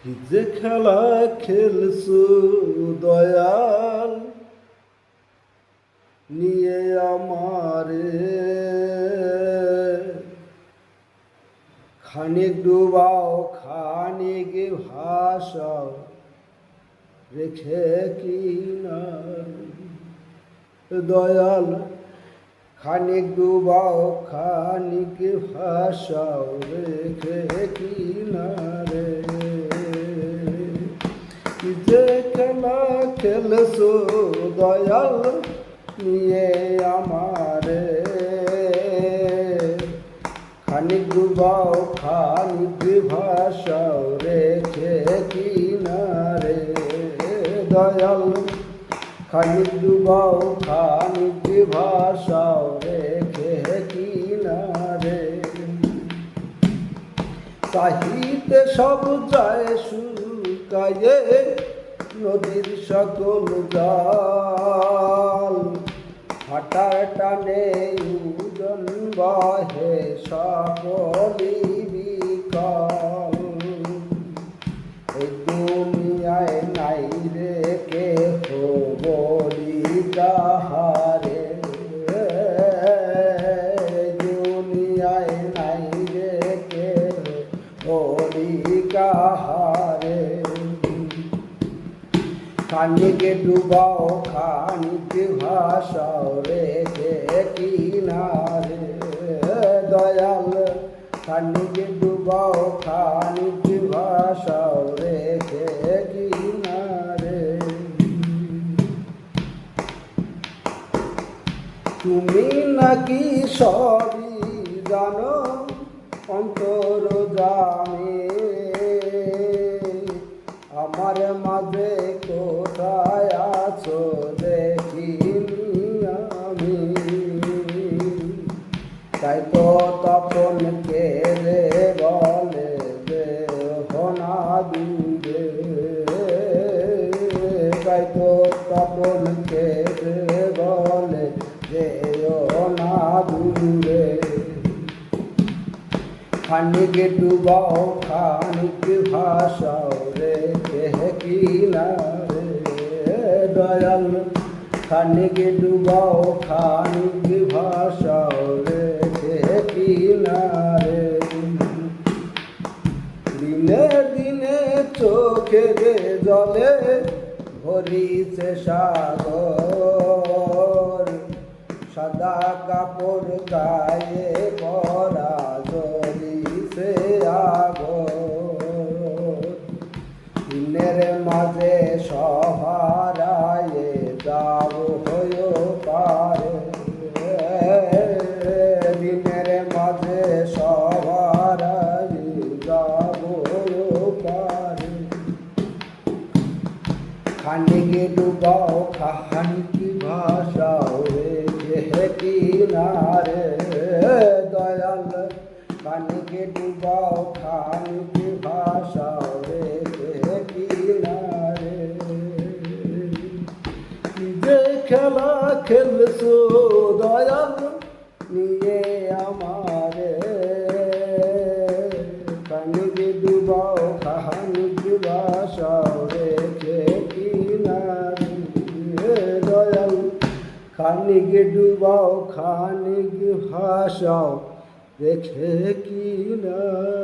কি যে খেলা খেলছো দয়াল নিয়ে আমারে, খানিক ডুবাও খানিক ভাসাও রেখে কিনারে। দয়াল খানিক ডুবাও খানিক ভাসাও রেখে কিনারে। কি যে খেলা খেলছো দয়াল নিয়ে আমারে, খানিক ডুবাও খানিক ভাসাও রেখে কিনারে। দয়াল খানিক ডুবাও খানিক ভাসাও রেখে কিনারে। চাহিতে সব যায় শুকায়ে নদীর সকল জল, হাঁটার টানে উদন বহে সকলি বিকল। এই দুনিয়ায় নাই রে কেহ বলি কাহারে, দুনিয়ায় নাই রে কেহ বলি কাহারে। খানিক ডুবাও খানিক ভাসাও রেখে কিনারে। দয়াল খানিক ডুবাও খানিক ভাসাও রেখে কিনারে। তুমি নাকি সবই জানো অন্তর জানে, আমার মাঝে কোথায় আছো দেখিনি আমি। তাই তো তখন কে রে বলে দেহ না দূরে, তাই তো তখন কে রে বলে দেহ না দূরে। খানিক ডুবাও খানিক ভাসাও রেখে কিনারে। দয়াল খানিক ডুবাও খানিক ভাসাও রেখে কিনারে। দিনে দিনে চোখের জলে ভরিছে সাগর, সাদা কাপড় গায়ে পরা জ্বলিছে আগর। দিনের মাঝে সহারায়ে যাও হয়ে পারে, দিনের মাঝে সহারায়ে যাও হয়ে পারে। খানিক ডুবাও খানিক ভাসাও রেখে কিনারে। দয়াল খানিক ডুবাও খানিক ভাসাও রেখে কিনারে। যে খেলা খেলছো দয়াল নিয়ে আমারে, খানিক ডুবাও খানিক ভাসাও রেখে কিনারে। দয়াল খানিক ডুবাও খানিক ভাসাও রেখে কিনারে।